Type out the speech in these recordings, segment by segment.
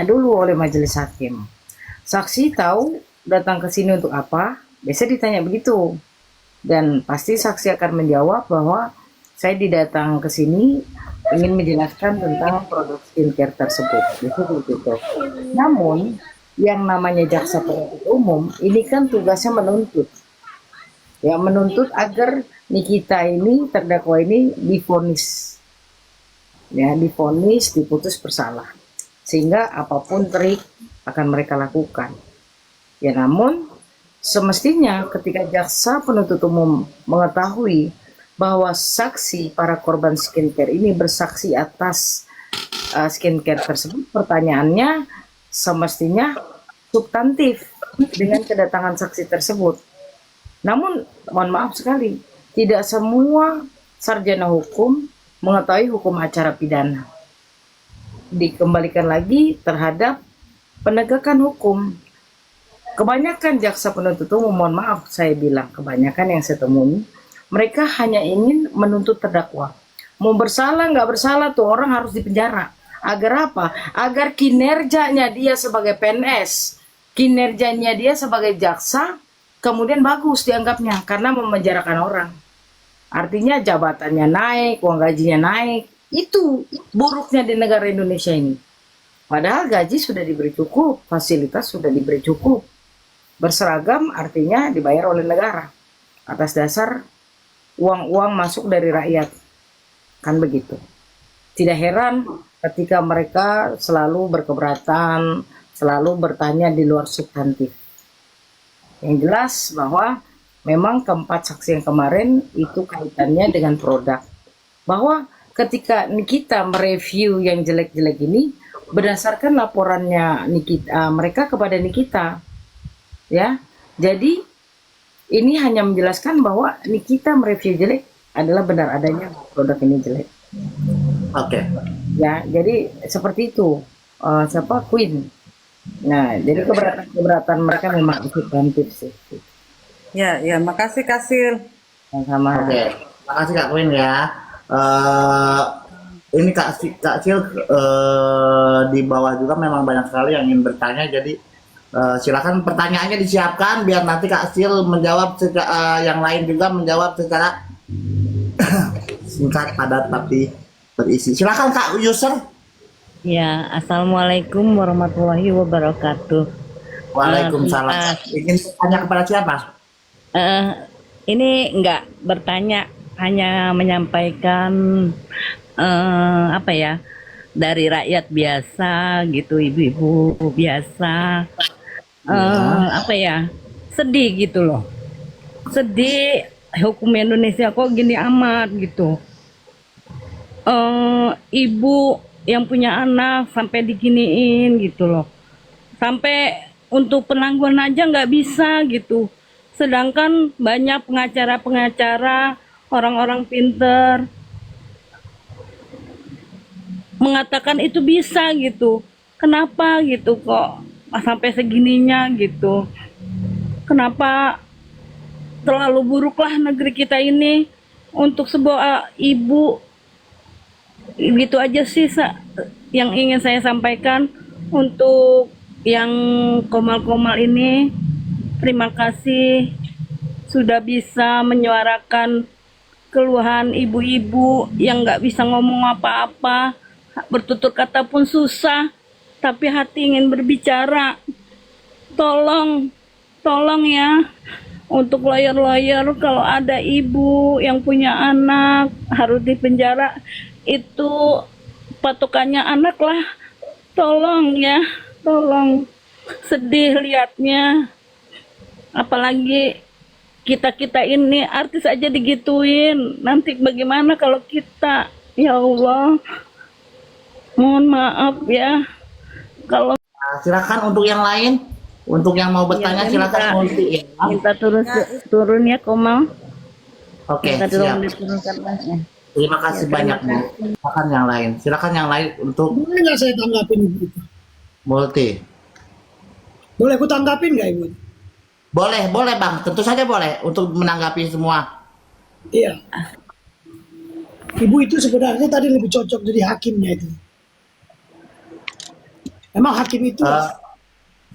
dulu oleh majelis hakim. Saksi tahu datang ke sini untuk apa? Biasa ditanya begitu. Dan pasti saksi akan menjawab bahwa saya didatang ke sini ingin menjelaskan tentang produk skincare tersebut. Itu begitu. Namun yang namanya jaksa penuntut umum ini kan tugasnya menuntut. Ya menuntut agar Nikita ini terdakwa ini divonis, ya divonis diputus bersalah, sehingga apapun trik akan mereka lakukan. Ya namun semestinya ketika jaksa penuntut umum mengetahui bahwa saksi para korban skincare ini bersaksi atas skincare tersebut, pertanyaannya semestinya substantif dengan kedatangan saksi tersebut. Namun mohon maaf sekali, tidak semua sarjana hukum mengetahui hukum acara pidana. Dikembalikan lagi terhadap penegakan hukum. Kebanyakan jaksa penuntut umum, mohon maaf saya bilang, kebanyakan yang saya temui, mereka hanya ingin menuntut terdakwa. Mau bersalah nggak bersalah tuh orang harus dipenjara. Agar apa? Agar kinerjanya dia sebagai PNS, kinerjanya dia sebagai jaksa, kemudian bagus dianggapnya karena memenjarakan orang. Artinya jabatannya naik, uang gajinya naik. Itu buruknya di negara Indonesia ini. Padahal gaji sudah diberi cukup, fasilitas sudah diberi cukup. Berseragam artinya dibayar oleh negara atas dasar uang-uang masuk dari rakyat. Kan begitu. Tidak heran ketika mereka selalu berkeberatan, selalu bertanya di luar substantif. Yang jelas bahwa memang keempat saksi yang kemarin itu kaitannya dengan produk. Bahwa ketika Nikita mereview yang jelek-jelek ini berdasarkan laporannya Nikita, mereka kepada Nikita, ya. Jadi ini hanya menjelaskan bahwa Nikita mereview jelek adalah benar adanya produk ini jelek. Oke. Ya, jadi seperti itu. Siapa Queen. Nah, jadi keberatan mereka memang substantif sih. Ya, ya, makasih Kasil. Sama. Oke. Makasih Kak Queen ya. Eh ini Kak Sil di bawah juga memang banyak sekali yang ingin bertanya, jadi silakan pertanyaannya disiapkan biar nanti Kak Sil menjawab yang lain juga menjawab secara singkat, padat tapi berisi. Silakan Kak User. Ya, Assalamualaikum warahmatullahi wabarakatuh. Waalaikumsalam. Ingin bertanya kepada siapa? Eh, ini enggak bertanya, hanya menyampaikan apa ya, dari rakyat biasa gitu, ibu-ibu biasa. Apa ya, sedih gitu loh. Sedih hukum Indonesia kok gini amat gitu. Ibu yang punya anak sampai diginiin gitu loh, sampai untuk penangguhan aja nggak bisa gitu, sedangkan banyak pengacara-pengacara orang-orang pinter mengatakan itu bisa gitu. Kenapa gitu kok sampai segininya gitu, kenapa terlalu buruklah negeri kita ini untuk sebuah ibu. Gitu aja sih yang ingin saya sampaikan untuk yang Komal-Komal ini. Terima kasih sudah bisa menyuarakan keluhan ibu-ibu yang nggak bisa ngomong apa-apa, bertutur kata pun susah, tapi hati ingin berbicara. Tolong, tolong ya, untuk lawyer-lawyer kalau ada ibu yang punya anak harus dipenjara, itu patokannya anak lah. Tolong ya, tolong. Sedih liatnya, apalagi kita-kita ini artis aja digituin, nanti bagaimana kalau kita? Ya Allah, mohon maaf ya kalau Silakan untuk yang lain, untuk yang mau bertanya silakan multi. minta turun ya Komal. Oke, Minta siap. diturunkan ya. Terima kasih banyak Bu. Silakan yang lain. Silakan yang lain untuk Boleh nggak saya tanggapin Ibu? multi. Boleh aku tanggapin nggak Ibu? Boleh, boleh Bang. Tentu saja boleh untuk menanggapi semua. Iya. Ibu itu sebenarnya tadi lebih cocok jadi hakimnya itu. Emang hakim itu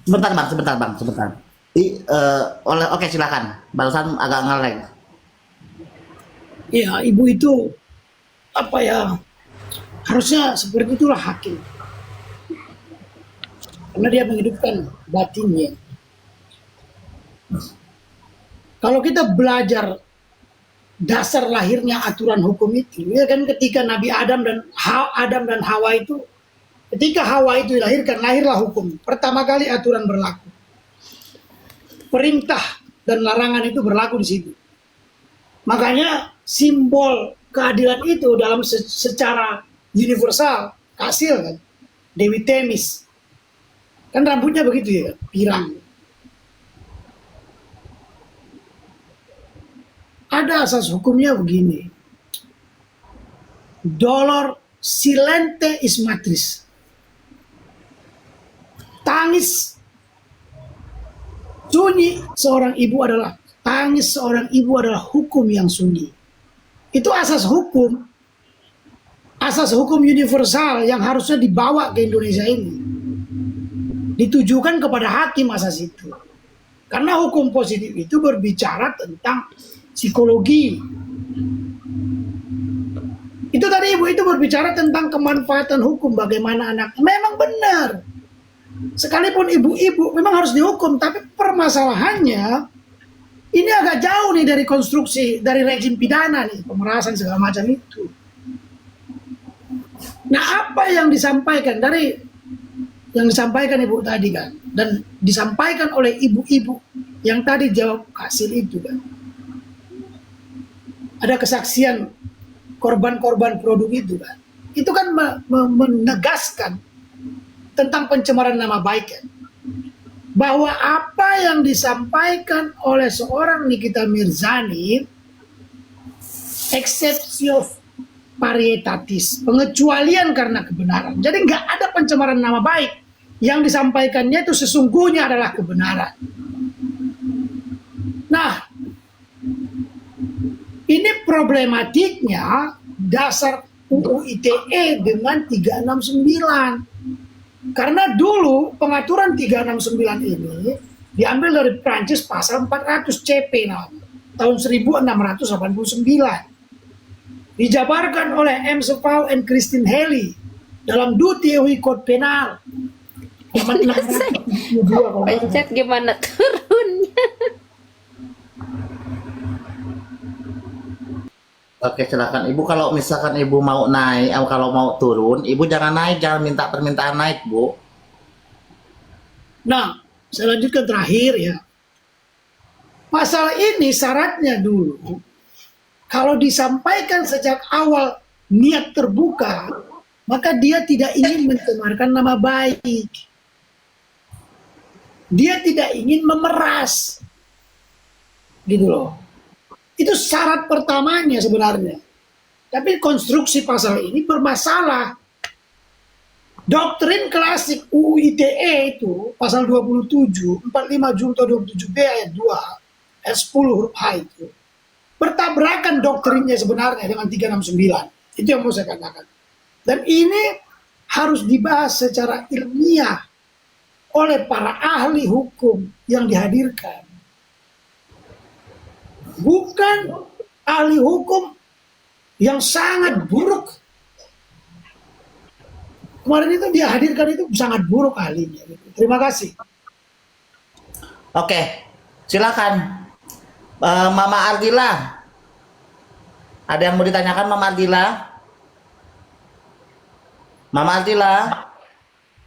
Sebentar bang. Oke silakan. Barusan agak ngelag. ya ibu itu apa ya, harusnya seperti itulah hakim. Karena dia menghidupkan batinnya. Kalau kita belajar dasar lahirnya aturan hukum itu, ya kan ketika Nabi Adam dan Hawa itu, ketika Hawa itu dilahirkan, lahirlah hukum. Pertama kali aturan berlaku. Perintah dan larangan itu berlaku di situ. Makanya simbol keadilan itu dalam secara universal, Kasil kan, Dewi Temis. Kan rambutnya begitu ya, pirang. Ada asas hukumnya begini. Dolor silente is matris. Tangis sunyi seorang ibu adalah hukum yang sunyi. Itu asas hukum universal yang harusnya dibawa ke Indonesia ini. Ditujukan kepada hakim asas itu. Karena hukum positif itu berbicara tentang psikologi. Itu tadi ibu itu berbicara tentang kemanfaatan hukum, bagaimana anak. Memang benar. Sekalipun ibu-ibu memang harus dihukum, tapi permasalahannya ini agak jauh nih dari konstruksi, dari rejim pidana nih, pemerasan segala macam itu. Nah, apa yang disampaikan ibu tadi kan, dan disampaikan oleh ibu-ibu yang tadi jawab hasil itu kan. Ada kesaksian korban-korban produk itu kan. Itu kan menegaskan tentang pencemaran nama baik kan. Bahwa apa yang disampaikan oleh seorang Nikita Mirzani exceptio parietatis, pengecualian karena kebenaran. Jadi nggak ada pencemaran nama baik. Yang disampaikannya itu sesungguhnya adalah kebenaran. Nah, ini problematiknya dasar UU ITE dengan 369. Karena dulu pengaturan 369 ini diambil dari Prancis pasal 400 CP tahun 1689. Dijabarkan oleh M. Seval and Christine Haley dalam Du Theorie Code Penal. Pencet gimana turunnya? Oke silakan ibu, kalau misalkan ibu mau naik atau kalau mau turun, ibu jangan naik, jangan minta permintaan naik bu. Nah, saya lanjutkan terakhir ya. Pasal ini syaratnya dulu, kalau disampaikan sejak awal niat terbuka, maka dia tidak ingin mencemarkan nama baik. Dia tidak ingin memeras. Gitu loh. Itu syarat pertamanya sebenarnya. Tapi konstruksi pasal ini bermasalah. Doktrin klasik UU ITE itu pasal 27, 45 Junto 27B ayat 2, ayat 10 huruf H itu bertabrakan doktrinnya sebenarnya dengan 369. Itu yang mau saya katakan. Dan ini harus dibahas secara ilmiah oleh para ahli hukum yang dihadirkan. Bukan ahli hukum yang sangat buruk. Kemarin itu dia hadirkan itu sangat buruk ahlinya. Terima kasih. Oke, silakan Mama Ardila. Ada yang mau ditanyakan Mama Ardila? Mama Ardila.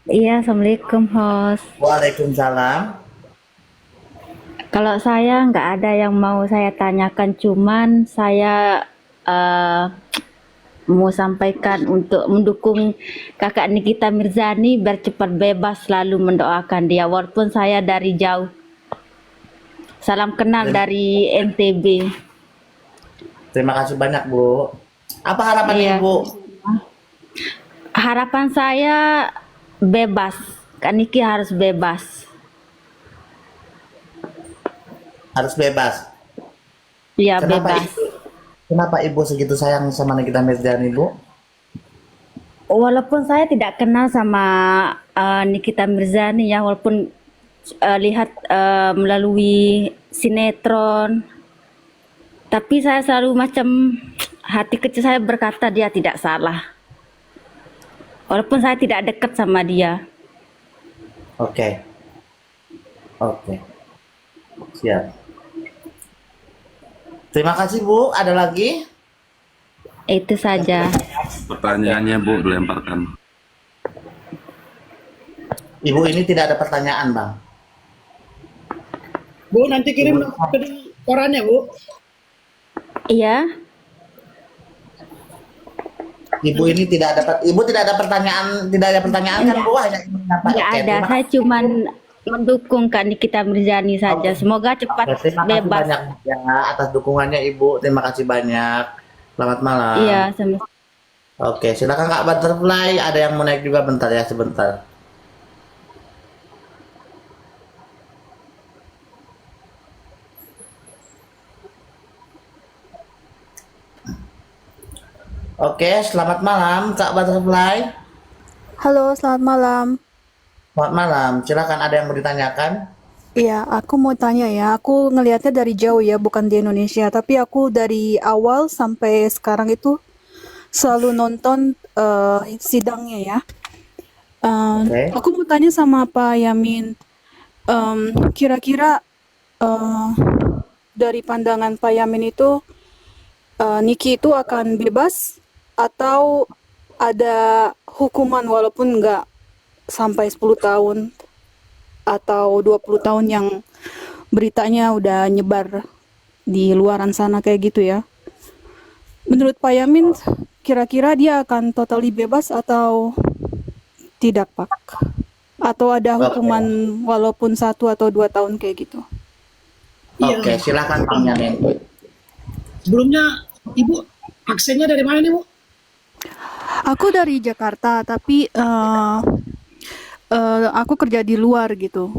Iya, Assalamualaikum, host. Waalaikumsalam. Kalau saya nggak ada yang mau saya tanyakan, cuman saya mau sampaikan untuk mendukung kakak Nikita Mirzani biar cepat bebas, selalu mendoakan dia walaupun saya dari jauh. Salam kenal dari NTB. Terima kasih banyak Bu. Apa harapan Iya. Ibu? Harapan saya bebas, Kak Niki harus bebas. Harus bebas. Iya, Kenapa bebas. Kenapa Ibu segitu sayang sama Nikita Mirzani Bu? Walaupun saya tidak kenal sama Nikita Mirzani ya, walaupun lihat melalui sinetron, tapi saya selalu macam hati kecil saya berkata dia tidak salah, walaupun saya tidak dekat sama dia. Oke. Oke. Siap. Terima kasih Bu. Ada lagi? Itu saja. Pertanyaannya Bu dilemparkan. Ibu ini tidak ada pertanyaan, Bang. Bu, nanti kirim ke korannya, Bu. Iya, Ibu ini tidak ada pertanyaan, kan Bu? Hanya ingin apa? nggak Oke, ada. terima Saya cuman mendukung Kak Nikita Mirzani saja. Semoga cepat terima kasih bebas. banyak ya atas dukungannya Ibu. Terima kasih banyak. Selamat malam. Iya, sama. Oke, silakan Kak Butterfly. Ada yang mau naik juga bentar ya, sebentar. Oke, selamat malam Kak Butterfly. Halo, selamat malam. Selamat malam. Silakan, ada yang mau ditanyakan? Iya, aku mau tanya ya. Aku ngelihatnya dari jauh ya, bukan di Indonesia. Tapi aku dari awal sampai sekarang itu selalu nonton sidangnya ya. Oke. Aku mau tanya sama Pak Yamin, kira-kira dari pandangan Pak Yamin itu, Niki itu akan bebas atau ada hukuman walaupun nggak sampai 10 tahun atau 20 tahun yang beritanya udah nyebar di luaran sana kayak gitu ya. Menurut Pak Yamin, kira-kira dia akan totally bebas atau tidak, Pak? Atau ada hukuman walaupun 1 atau 2 tahun kayak gitu? Iya. Oke, silakan Bang Yamin. Sebelumnya, Ibu, aksennya dari mana nih, Bu? Aku dari Jakarta, tapi aku kerja di luar gitu.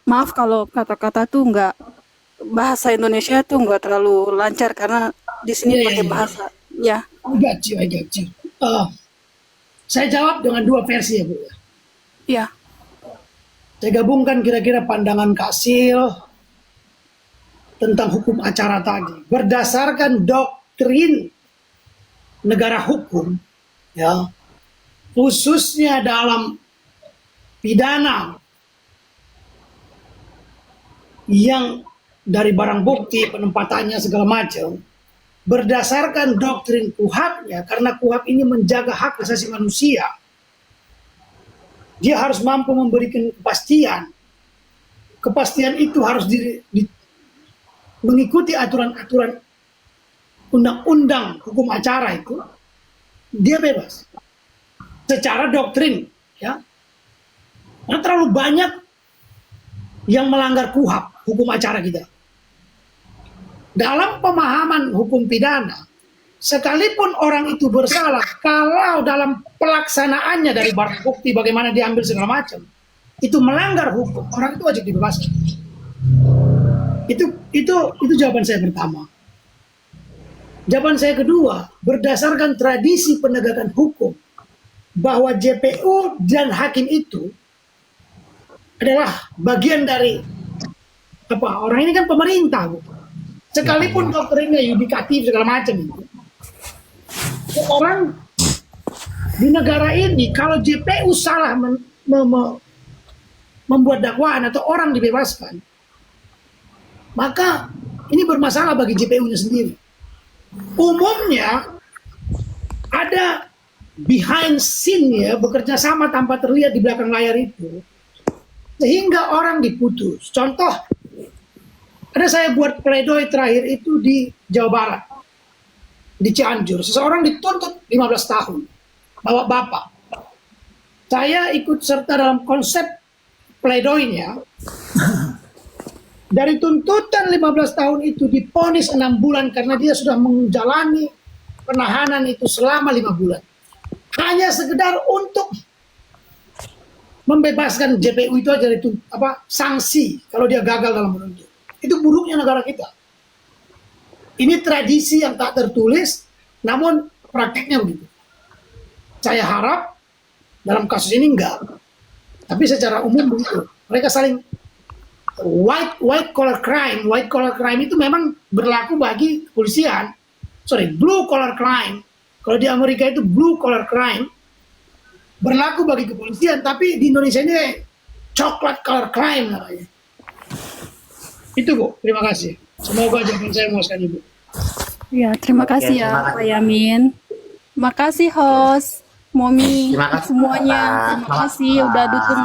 Maaf kalau kata-kata tuh nggak, bahasa Indonesia tuh nggak terlalu lancar karena di sini pakai bahasa. Ya, I got you. Saya jawab dengan 2 versi ya, Bu. ya. Saya gabungkan kira-kira pandangan Kak Sil tentang hukum acara tadi. Berdasarkan doktrin negara hukum, ya, khususnya dalam pidana yang dari barang bukti, penempatannya segala macam, berdasarkan doktrin KUHAP-nya, karena KUHAP ini menjaga hak asasi manusia, dia harus mampu memberikan kepastian. Kepastian itu harus mengikuti aturan-aturan undang-undang hukum acara itu, dia bebas secara doktrin, ya. Karena terlalu banyak yang melanggar KUHAP, hukum acara kita. Dalam pemahaman hukum pidana, sekalipun orang itu bersalah, kalau dalam pelaksanaannya dari barang bukti bagaimana diambil segala macam, itu melanggar hukum, orang itu wajib dibebaskan. Itu jawaban saya pertama. Jawaban saya kedua, berdasarkan tradisi penegakan hukum, bahwa JPU dan hakim itu adalah bagian dari apa? Orang ini kan pemerintah, Bu. Sekalipun doktrinnya yudikatif segala macam itu, orang di negara ini kalau JPU salah membuat dakwaan atau orang dibebaskan, maka ini bermasalah bagi JPU-nya sendiri. Umumnya ada behind scene ya, bekerja sama tanpa terlihat di belakang layar itu, sehingga orang diputus. Contoh, ada saya buat pledoi terakhir itu di Jawa Barat, di Cianjur. Seseorang dituntut 15 tahun, bawa bapak. Saya ikut serta dalam konsep pledoinya. Dari tuntutan 15 tahun itu diponis 6 bulan karena dia sudah menjalani penahanan itu selama 5 bulan. Hanya sekedar untuk membebaskan JPU itu aja itu sanksi kalau dia gagal dalam menuntut. Itu buruknya negara kita. Ini tradisi yang tak tertulis, namun prakteknya begitu. Saya harap dalam kasus ini enggak. Tapi secara umum begitu. Mereka saling white collar crime itu memang berlaku bagi kepolisian. Blue collar crime. Kalau di Amerika itu blue collar crime berlaku bagi kepolisian, tapi di Indonesia ini coklat collar crime namanya. Itu Bu, terima kasih. Semoga jawaban saya memuaskan Ibu. Ya, terima Oke, kasih terima ya kasih. Pak Yamin. Makasih host, Momi, Terima kasih, semuanya. Pak. Terima kasih udah dukung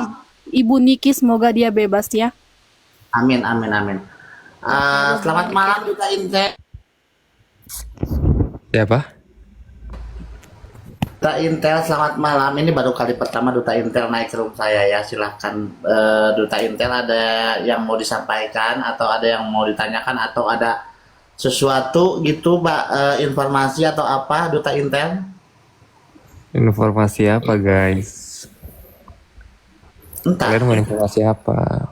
Ibu Niki, semoga dia bebas ya. Amin, amin, amin. Selamat malam Duta Intel. Siapa? Duta Intel, selamat malam. Ini baru kali pertama Duta Intel naik ke room saya ya. Silahkan Duta Intel, ada yang mau disampaikan atau ada yang mau ditanyakan atau ada sesuatu gitu, Mbak, informasi atau apa, Duta Intel? Informasi apa guys? Entah. Kalian mau informasi apa?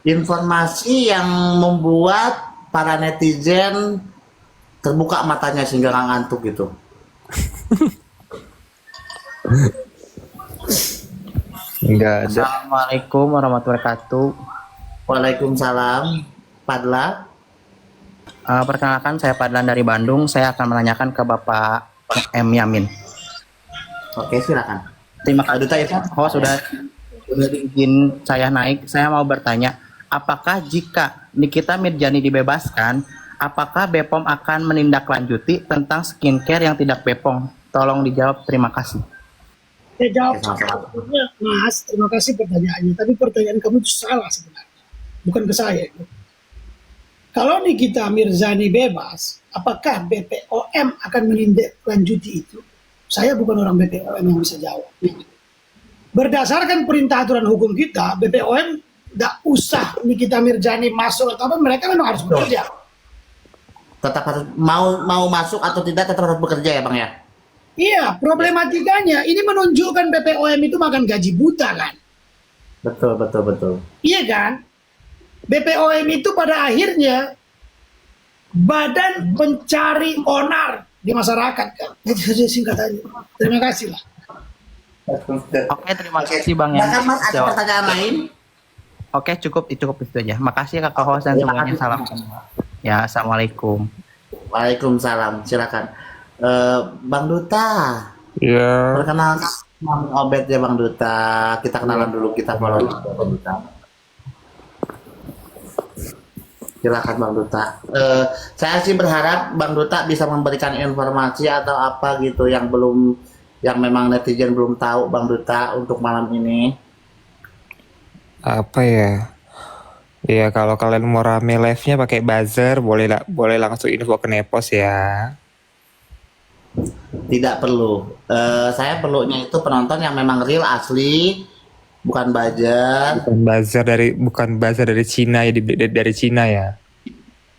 Informasi yang membuat para netizen terbuka matanya sehingga nggak ngantuk gitu. Enggak ada. Assalamualaikum warahmatullahi wabarakatuh. Waalaikumsalam, Padla. Perkenalkan saya Padlan dari Bandung. Saya akan menanyakan ke Bapak M. Yamin. Oke, silakan. Terima kasih sudah izin saya naik. Saya mau bertanya, apakah jika Nikita Mirzani dibebaskan, apakah BPOM akan menindaklanjuti tentang skincare yang tidak BPOM? Tolong dijawab, terima kasih. Saya jawab Oke, sama-sama. sebetulnya, Mas, terima kasih pertanyaannya. Tapi pertanyaan kamu itu salah sebenarnya, bukan ke saya. Kalau Nikita Mirzani bebas, apakah BPOM akan menindaklanjuti itu? Saya bukan orang BPOM yang bisa jawab. Berdasarkan perintah aturan hukum kita, BPOM tidak usah Nikita Mirzani masuk atau apa, mereka memang harus bekerja. Tetap harus mau masuk atau tidak tetap harus bekerja ya, Bang ya? Iya, problematikanya ini menunjukkan BPOM itu makan gaji buta kan? Betul, betul, betul. Iya kan? BPOM itu pada akhirnya badan pencari onar di masyarakat kan? Itu singkatannya. Terima kasih lah. Oke, terima kasih Bang Bahkan Yamin. Mas ada Jawab. pertanyaan lain? Oke, cukup itu aja. Makasih Kakak host dan Terima semuanya. kasih. Salam semua. Ya, assalamualaikum. Waalaikumsalam, silakan. Bang Duta, Ya. perkenalkan nama Obed ya Bang Duta. Kita kenalan dulu, kita follow Bang Duta. Silakan Bang Duta. Saya sih berharap Bang Duta bisa memberikan informasi atau apa gitu yang memang netizen belum tahu Bang Duta untuk malam ini. Apa ya? Ya kalau kalian mau rame live-nya pakai buzzer, boleh langsung info ke Nepos ya. Tidak perlu. Saya perlunya itu penonton yang memang real asli, bukan buzzer, Bukan buzzer dari Cina ya, dari Cina ya.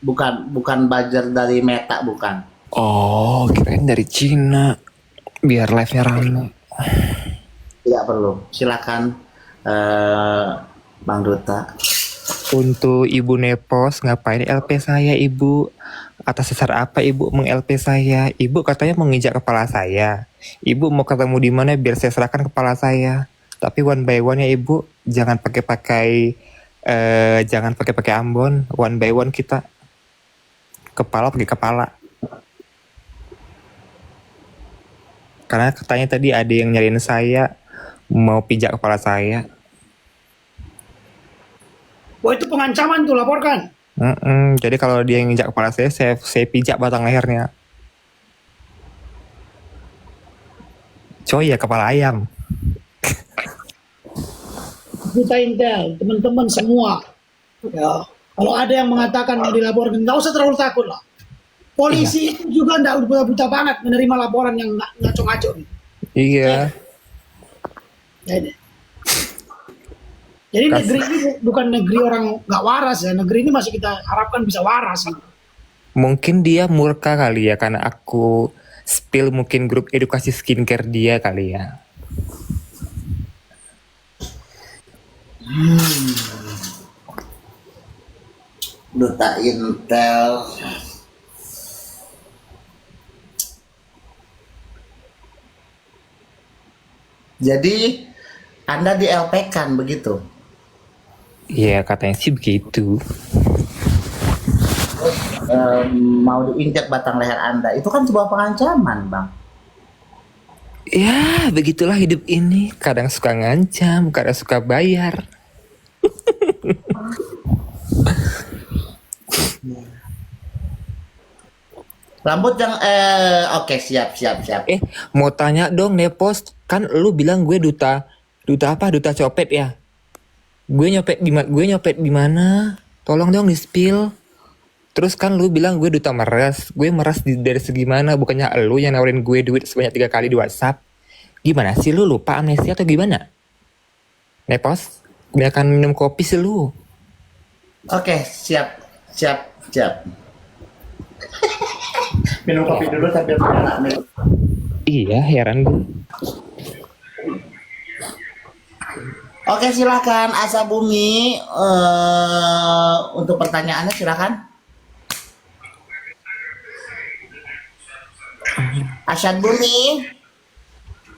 bukan buzzer dari Meta, bukan. Oh, kirain dari Cina. Biar live-nya rame. Tidak perlu. Silakan Bang Duta. Untuk Ibu Nepos, ngapain LP saya Ibu? Atas dasar apa Ibu meng-LP saya? Ibu katanya menginjak kepala saya. Ibu mau ketemu di mana biar saya serahkan kepala saya. Tapi one by one ya Ibu, jangan pakai Ambon. One by one kita kepala pakai kepala. Karena katanya tadi ada yang nyariin saya, mau pijak kepala saya. Wah itu pengancaman tuh, laporkan. Jadi kalau dia yang injak kepala saya pijak batang lehernya. Coy ya kepala ayam. Duta Intel, teman-teman semua. Ya, kalau ada yang mengatakan mau dilaporkan, nggak usah terlalu takut lah. Polisi itu juga nggak buta-buta banget menerima laporan yang ngaco-ngaco. Iya. Jadi negeri ini bukan negeri orang nggak waras ya. Negeri ini masih kita harapkan bisa waras. Gitu. Mungkin dia murka kali ya karena aku spill mungkin grup edukasi skincare dia kali ya. Duta Intel. Jadi Anda di LP kan begitu? Iya, katanya sih begitu. Mau diinjak batang leher Anda, itu kan sebuah pengancaman, Bang. Ya, begitulah hidup ini. Kadang suka ngancam, kadang suka bayar. Rambut yang oke, siap. Mau tanya dong, Nepos, kan lu bilang gue duta apa? Duta copet ya? Gue nyopet di mana? Tolong dong di-spill. Terus kan lu bilang gue duta meres. Gue meres dari segi mana? Bukannya lu yang nawarin gue duit sebanyak 3 kali di WhatsApp. Gimana sih lu lupa amnesia atau gimana? Nepos, kebanyakan minum kopi sih lu. Oke, siap. Minum kopi dulu sambil nih. Iya, heran gue. Oke, silakan Asa Bumi untuk pertanyaannya silakan. Asyad Bumi.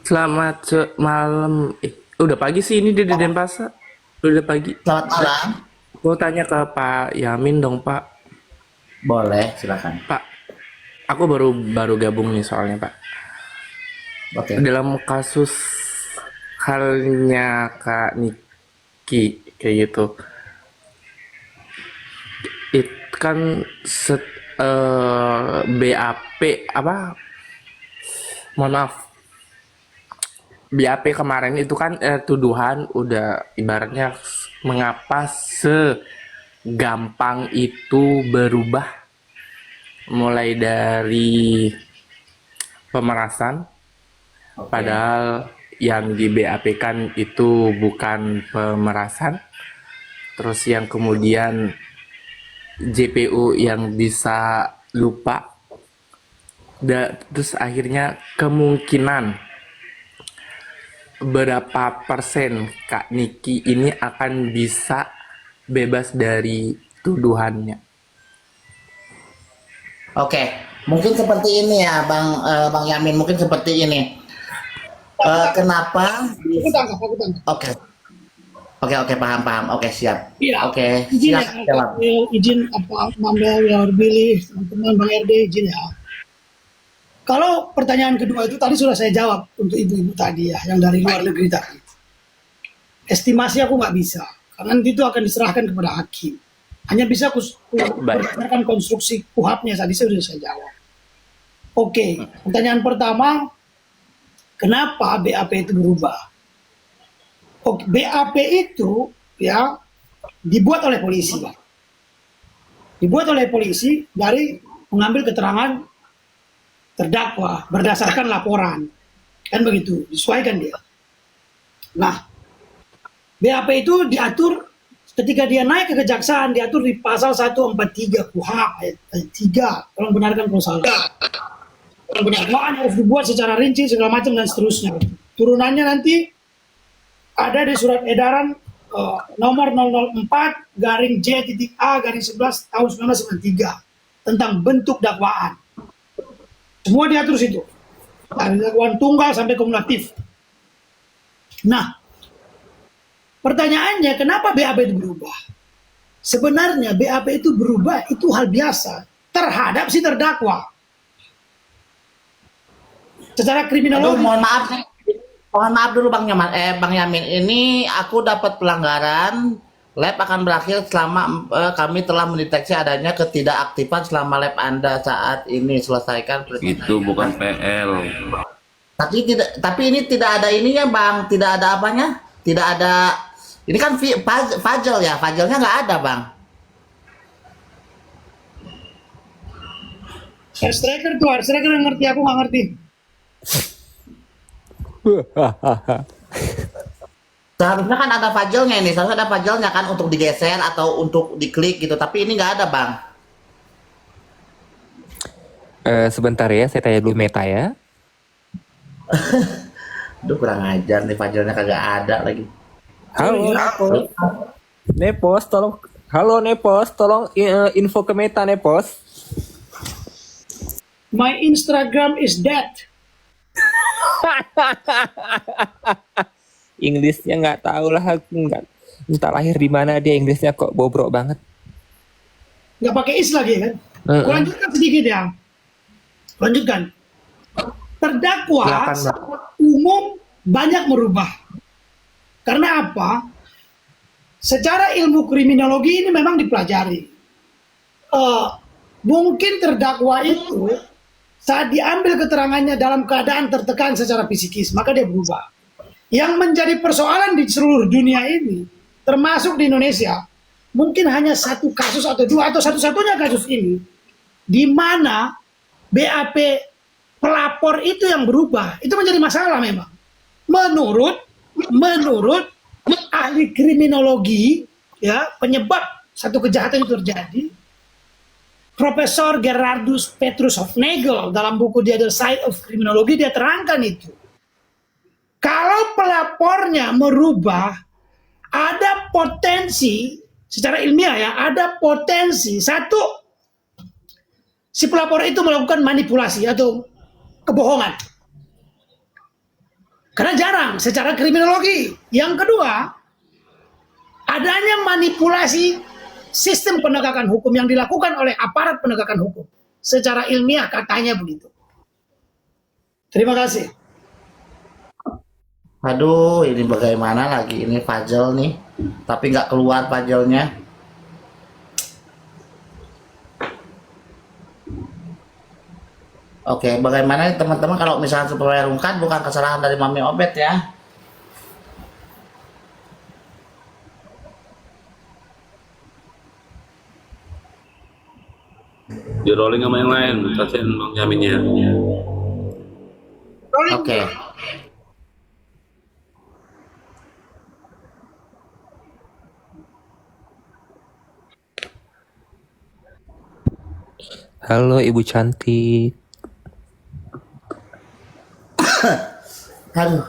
Selamat malam. Udah pagi sih ini di Denpasar. Udah pagi. Selamat malam. Mau tanya ke Pak Yamin dong, Pak. Boleh, silakan. Pak, aku baru gabung nih soalnya, Pak. Oke. Dalam kasus halnya Kak Niki kayak gitu. Itu kan BAP apa? Mohon maaf. BAP kemarin itu kan tuduhan udah ibaratnya mengapa segampang itu berubah mulai dari pemerasan padahal yang di BAP kan itu bukan pemerasan, terus yang kemudian JPU yang bisa lupa terus akhirnya kemungkinan berapa persen Kak Niki ini akan bisa bebas dari tuduhannya? Oke, mungkin seperti ini ya, Bang Yamin, mungkin seperti ini. Kenapa? Aku tangkap. Oke, paham. Oke, siap. Iya. Oke, Izin silakan ya, jawab. izin Mamel yang pilih teman-teman Bang RD izin ya. Kalau pertanyaan kedua itu tadi sudah saya jawab untuk ibu-ibu tadi ya, yang dari luar negeri tadi. Estimasi aku nggak bisa, karena nanti itu akan diserahkan kepada hakim. Hanya bisa berdasarkan konstruksi kuhapnya tadi sudah saya jawab. Oke, pertanyaan pertama, kenapa BAP itu berubah? Oke, BAP itu ya dibuat oleh polisi, Pak. Dibuat oleh polisi dari mengambil keterangan terdakwa berdasarkan laporan, kan begitu, disesuaikan dia. Nah, BAP itu diatur ketika dia naik ke kejaksaan, diatur di pasal 143 KUHP ayat 3. Tolong benarkan kalau salah. Dakwaan harus dibuat secara rinci segala macam dan seterusnya. Turunannya nanti ada di surat edaran nomor 004/J.A/11 tahun 1993 tentang bentuk dakwaan. Semua diatur situ. Dari dakwaan tunggal sampai kumulatif. Nah, pertanyaannya kenapa BAP itu berubah? Sebenarnya BAP itu berubah itu hal biasa terhadap si terdakwa. Secara kriminologi. Mohon maaf dulu Bang Yamin. Ini aku dapat pelanggaran. Lab akan berakhir selama kami telah mendeteksi adanya ketidakaktifan selama lab Anda saat ini selesaikan. Itu bukan PL. Tapi ini tidak ada ininya Bang, tidak ada apanya, tidak ada. Ini kan Fajel ya, Fajelnya nggak ada Bang. Air striker yang ngerti, aku nggak ngerti. Seharusnya kan ada Fajelnya ini, seharusnya ada Fajelnya kan untuk digeser atau untuk diklik gitu, tapi ini nggak ada Bang. Sebentar ya, saya tanya dulu Meta ya. Duh kurang ajar nih, Fajelnya kagak ada lagi. Halo Nepos, tolong. Halo Nepos, tolong info ke Meta Nepos. My Instagram is dead. Inggrisnya nggak tahu lah, aku nggak, entah lahir di mana dia, Inggrisnya kok bobrok banget. Nggak pakai is lagi kan. Aku lanjutkan sedikit ya. Lanjutkan. Terdakwa Silakan, Bang. umum banyak merubah. Karena apa? Secara ilmu kriminologi ini memang dipelajari. Mungkin terdakwa itu saat diambil keterangannya dalam keadaan tertekan secara psikis, maka dia berubah. Yang menjadi persoalan di seluruh dunia ini, termasuk di Indonesia, mungkin hanya satu kasus atau dua atau satu-satunya kasus ini, di mana BAP pelapor itu yang berubah, itu menjadi masalah memang. Menurut ahli kriminologi, ya, penyebab satu kejahatan itu terjadi, Profesor Gerardus Petrus Hofnagel dalam buku The Other Side of Criminology dia terangkan itu. Kalau pelapornya merubah, ada potensi secara ilmiah ya, ada potensi satu, si pelapor itu melakukan manipulasi atau kebohongan. Karena jarang secara kriminologi. Yang kedua, adanya manipulasi sistem penegakan hukum yang dilakukan oleh aparat penegakan hukum. Secara ilmiah katanya begitu. Terima kasih. Aduh, ini bagaimana lagi ini puzzle nih, tapi nggak keluar puzzle-nya. Oke, bagaimana teman-teman kalau misalnya supaya rungkat bukan kesalahan dari Mami Obet ya? Di rolling sama yang lain, kasihin Bang Yaminnya. Oke. Halo Ibu cantik. Aduh.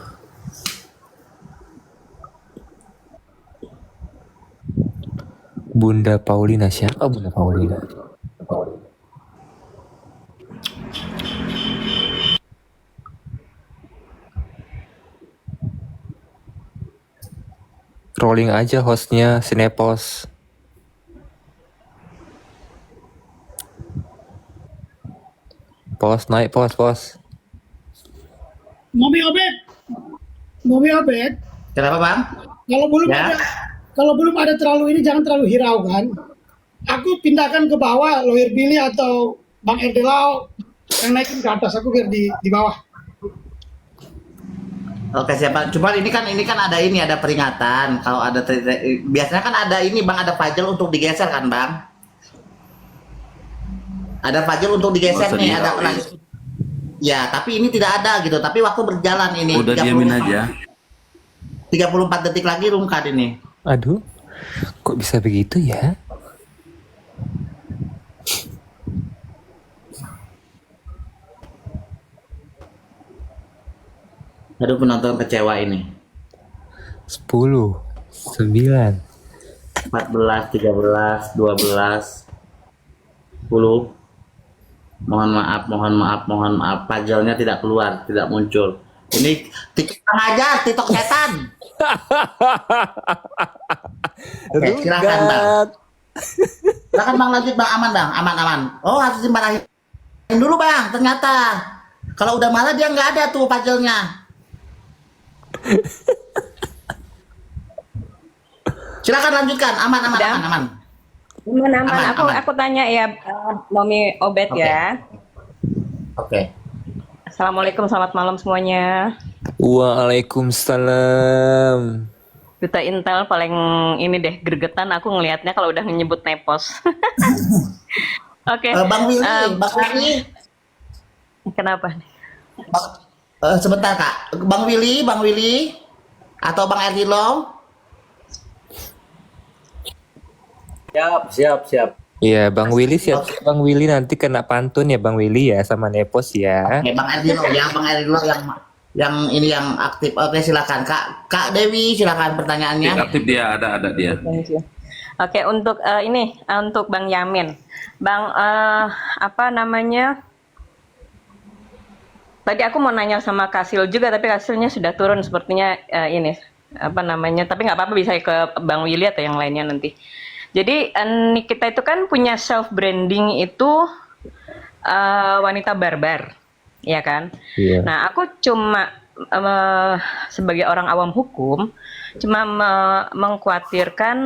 Bunda Paulina, siapa Bunda Paulina? Rolling aja hostnya Sinepos. Pos naik pos. Mami Obed, Kenapa Bang? Kalau belum ada terlalu ini, jangan terlalu hiraukan. Aku pindahkan ke bawah, Lawyer Billy atau Bang Erdelau yang naikin ke atas, aku biar di bawah. Oke siapa? Cuma ini kan ada peringatan. Kalau ada biasanya kan ada ini Bang, ada puzzle untuk digeser kan Bang? Ada puzzle untuk digeser nih, ada ya, tapi ini tidak ada gitu. Tapi waktu berjalan ini. Udah diamin aja. 34 detik lagi rungkat ini. Aduh, kok bisa begitu ya? Aduh, penonton kecewa ini. 10, 9, 14, 13, 12, 10. Mohon maaf, puzzle-nya tidak keluar, tidak muncul. Ini TikTok aja, TikTok setan. Oke, silakan Bang. Silakan Bang, lanjut Bang, aman. Oh, harus dimarahin dulu Bang, ternyata. Kalau udah marah dia nggak ada tuh puzzle-nya. Silakan lanjutkan, aman. Aku tanya ya, Mami Obed ya. Oke. Assalamualaikum, selamat malam semuanya. Waalaikumsalam. Duta Intel paling ini deh gregetan aku ngelihatnya kalau udah menyebut Nepos. Oke. Bang Willy. Kenapa? Sebentar Kak, Bang Willy atau Bang Erdilo? Siap. Iya, Bang Willy siap. Bang Willy nanti kena pantun ya Bang Willy ya sama Nepos ya. Oke, Bang Erdilo yang ini yang aktif. Oke, silakan Kak Dewi, silakan pertanyaannya. Aktif dia, ada dia. Oke, untuk untuk Bang Yamin. Bang apa namanya? Tadi aku mau nanya sama Kasil juga, tapi Kasilnya sudah turun sepertinya ini apa namanya, tapi nggak apa-apa, bisa ke Bang Willy atau yang lainnya nanti. Jadi kita itu kan punya self branding itu wanita barbar, ya kan? Iya. Nah, aku cuma sebagai orang awam hukum cuma mengkhawatirkan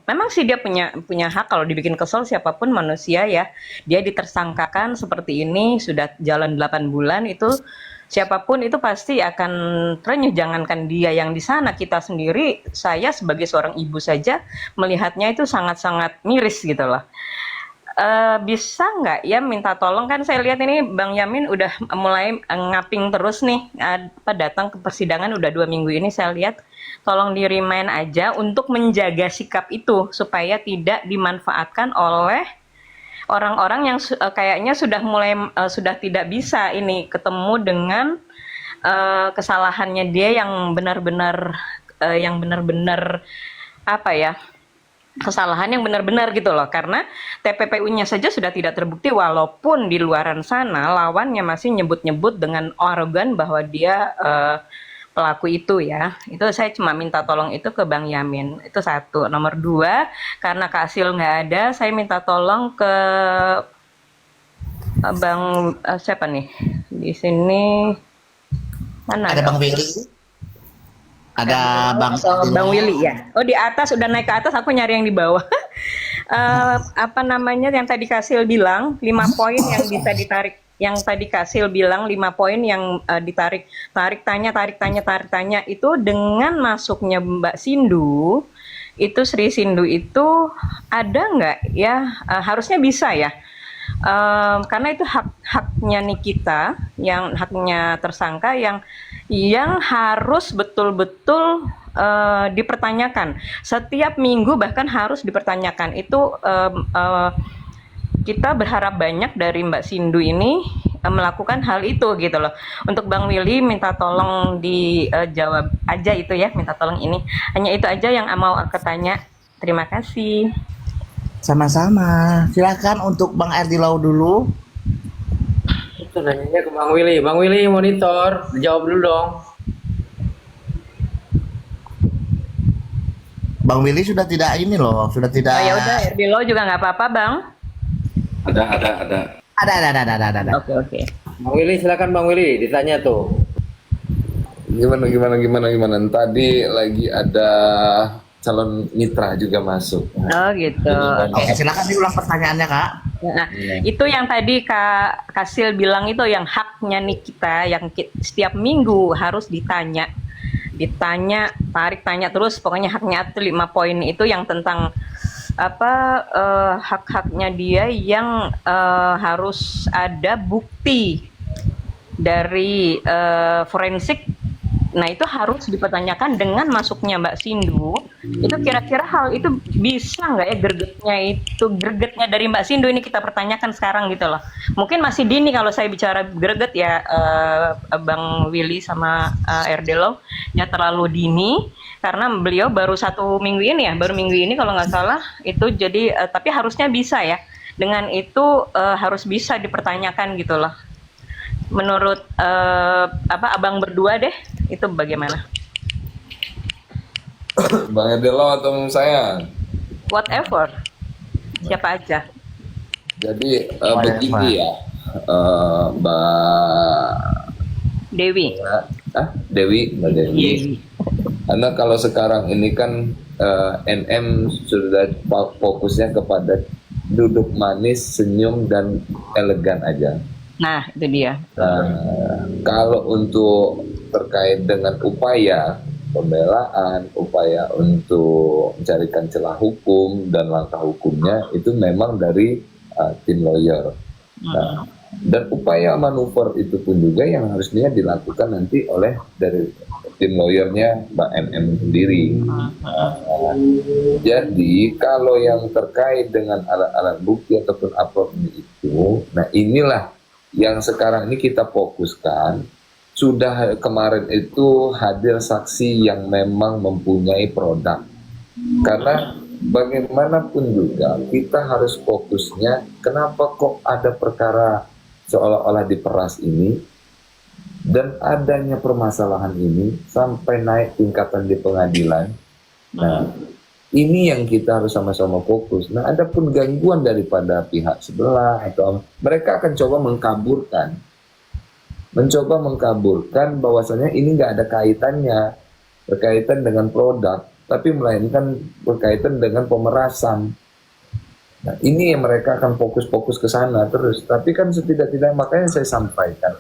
memang sih dia punya hak kalau dibikin kesel, siapapun manusia ya. Dia ditersangkakan seperti ini sudah jalan 8 bulan, itu siapapun itu pasti akan terenyuh, jangankan dia yang di sana, kita sendiri, saya sebagai seorang ibu saja melihatnya itu sangat-sangat miris gitu loh. Bisa nggak ya minta tolong, kan saya lihat ini Bang Yamin udah mulai ngaping terus nih, datang ke persidangan udah 2 minggu ini saya lihat, tolong di remind aja untuk menjaga sikap itu supaya tidak dimanfaatkan oleh orang-orang yang kayaknya sudah mulai sudah tidak bisa ini ketemu dengan kesalahannya dia yang benar-benar apa ya, kesalahan yang benar-benar gitu loh, karena TPPU-nya saja sudah tidak terbukti, walaupun di luaran sana lawannya masih nyebut-nyebut dengan arogan bahwa dia pelaku itu ya. Itu saya cuma minta tolong itu ke Bang Yamin, itu satu. Nomor 2, karena Kak Sil nggak ada, saya minta tolong ke Bang siapa nih di sini, mana Ada Bang Willy, ada Bang Willy ya. Oh, di atas, udah naik ke atas, aku nyari yang di bawah. Apa namanya yang tadi Kasil bilang 5 poin yang bisa ditarik, yang tadi Kasil bilang 5 poin yang ditarik, tarik tanya itu dengan masuknya Mbak Sindu itu, Sri Sindu itu ada nggak ya, harusnya bisa ya. Karena itu haknya Nikita, yang haknya tersangka yang harus betul-betul dipertanyakan setiap minggu, bahkan harus dipertanyakan itu. Kita berharap banyak dari Mbak Sindu ini melakukan hal itu gitu loh. Untuk Bang Willy minta tolong dijawab aja itu ya, minta tolong ini, hanya itu aja yang mau aku tanya. Terima kasih. Sama-sama. Silakan untuk Bang Erdilau dulu. Itu nanyanya ke Bang Willy. Bang Willy monitor, jawab dulu dong. Bang Willy sudah tidak ini loh, sudah tidak. Oh, ya udah, Erdilo juga nggak apa-apa Bang. Ada. Ada. Oke. Bang Willy, silakan Bang Willy, ditanya tuh. Gimana? Tadi lagi ada calon mitra juga masuk. Oh gitu. Oke, silakan diulang pertanyaannya Kak. Nah, itu yang tadi Kak Kasil bilang itu yang haknya Nikita, yang setiap minggu harus ditanya, tarik tanya terus, pokoknya haknya itu 5 poin itu yang tentang hak-haknya dia yang harus ada bukti dari forensik. Nah, itu harus dipertanyakan dengan masuknya Mbak Sindu. Itu kira-kira hal itu bisa nggak ya, gregetnya dari Mbak Sindu ini kita pertanyakan sekarang gitu loh. Mungkin masih dini kalau saya bicara greget ya, Bang Willy sama Erdelo, ya terlalu dini karena beliau baru 1 minggu ini ya, baru minggu ini kalau nggak salah itu. Jadi tapi harusnya bisa ya, dengan itu harus bisa dipertanyakan gitu loh. Menurut abang berdua deh, itu bagaimana? Bang Erdelo atau saya? Whatever, siapa aja. Jadi begini ya, Mbak Dewi. Mbak Dewi. Karena kalau sekarang ini kan NM sudah fokusnya kepada duduk manis, senyum dan elegan aja. Nah, itu dia. Kalau untuk terkait dengan upaya pembelaan, upaya untuk mencarikan celah hukum dan langkah hukumnya itu memang dari tim lawyer. Dan upaya manuver itu pun juga yang harusnya dilakukan nanti oleh dari tim lawyernya Mbak MM sendiri. Jadi kalau yang terkait dengan alat-alat bukti ataupun apapun itu, nah inilah yang sekarang ini kita fokuskan. Sudah kemarin itu hadir saksi yang memang mempunyai produk. Karena bagaimanapun juga kita harus fokusnya, kenapa kok ada perkara seolah-olah diperas ini, dan adanya permasalahan ini sampai naik tingkatan di pengadilan. Nah, ini yang kita harus sama-sama fokus. Nah, adapun gangguan daripada pihak sebelah atau mereka akan coba mengkaburkan bahwasanya ini nggak ada kaitannya berkaitan dengan produk, tapi melainkan berkaitan dengan pemerasan. Nah, ini yang mereka akan fokus ke sana terus. Tapi kan setidak-tidak makanya saya sampaikan,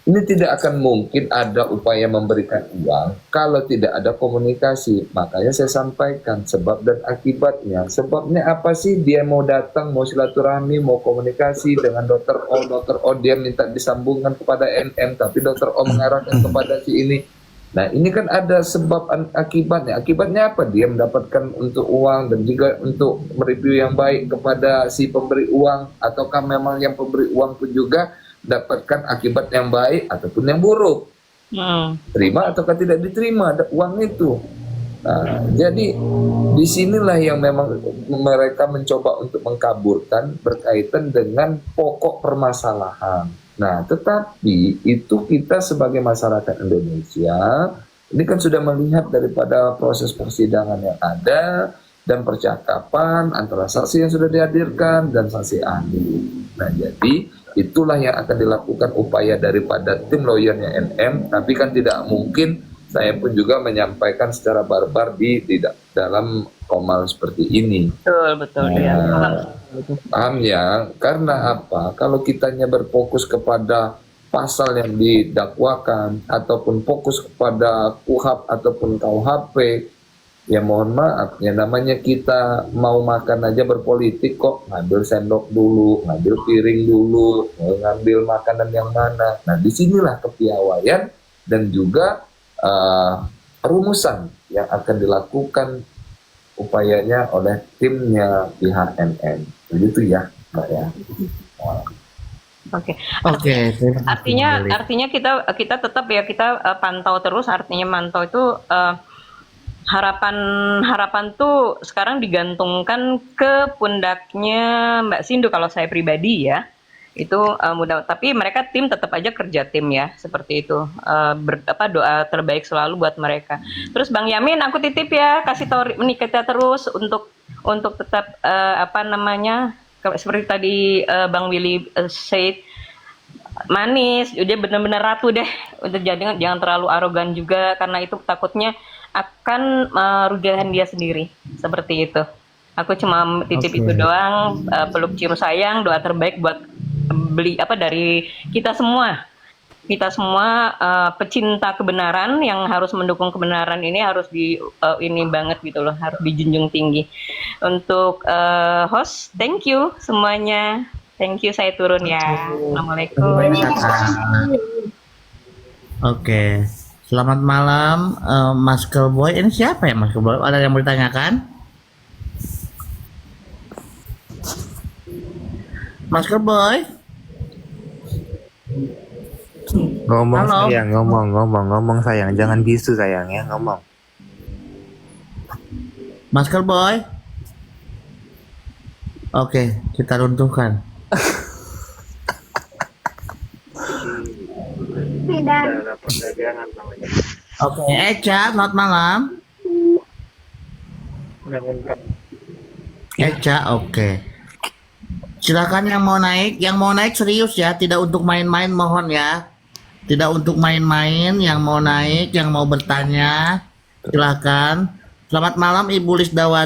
ini tidak akan mungkin ada upaya memberikan uang kalau tidak ada komunikasi. Makanya saya sampaikan sebab dan akibatnya. Sebabnya apa sih dia mau datang, mau silaturahmi, mau komunikasi dengan Dr. O dia minta disambungkan kepada NM, tapi Dr. O mengarahkan kepada si ini. Nah, ini kan ada sebab akibatnya. Akibatnya apa? Dia mendapatkan untuk uang dan juga untuk mereview yang baik kepada si pemberi uang, ataukah memang yang pemberi uang pun juga dapatkan akibat yang baik ataupun yang buruk. Terima ataukah tidak diterima uang itu. Nah, jadi disinilah yang memang mereka mencoba untuk mengkaburkan berkaitan dengan pokok permasalahan. Nah, tetapi itu kita sebagai masyarakat Indonesia ini kan sudah melihat daripada proses persidangan yang ada dan percakapan antara saksi yang sudah dihadirkan dan saksi ahli. Nah, jadi itulah yang akan dilakukan upaya daripada tim lawyernya NM, tapi kan tidak mungkin saya pun juga menyampaikan secara barbar di dalam komal seperti ini. Betul ya. Paham ya? Karena apa? Kalau kitanya berfokus kepada pasal yang didakwakan ataupun fokus kepada KUHP ataupun KUHP, ya mohon maaf, ya namanya kita mau makan aja berpolitik kok, ngambil sendok dulu, ngambil piring dulu, ngambil makanan yang mana. Nah, disinilah kepiawaian dan juga rumusan yang akan dilakukan upayanya oleh timnya pihak NM. Begitu ya, Mbak ya. Oke. Oke. Artinya kita tetap ya kita pantau terus. Artinya mantau itu harapan tuh sekarang digantungkan ke pundaknya Mbak Sindu kalau saya pribadi ya. Itu mudah, tapi mereka tim tetap aja kerja tim ya, seperti itu. Doa terbaik selalu buat mereka. Terus Bang Yamin, aku titip ya, kasih tahu kita terus untuk tetap seperti tadi Bang Willy said, manis, dia benar-benar ratu deh. Untuk jangan terlalu arogan juga, karena itu takutnya akan merugikan dia sendiri, seperti itu. Aku cuma titip itu doang, peluk cium sayang, doa terbaik buat dari kita semua pecinta kebenaran yang harus mendukung kebenaran ini harus ini banget gitu loh, harus dijunjung tinggi. Untuk host, thank you semuanya, thank you, saya turun ya. Assalamualaikum. Oke, selamat malam Mas Boy. Ini siapa ya Mas Boy? Ada yang mau ditanyakan? Mas Boy? Ngomong Halo. sayang, ngomong sayang, jangan bisu sayang ya, ngomong. Mas Boy? Oke, kita runtuhkan. Oke, Eca, selamat malam. Eca, oke. Silakan yang mau naik serius ya, tidak untuk main-main, mohon ya. Tidak untuk main-main, yang mau naik, yang mau bertanya, silakan. Selamat malam Ibu Lisdawati.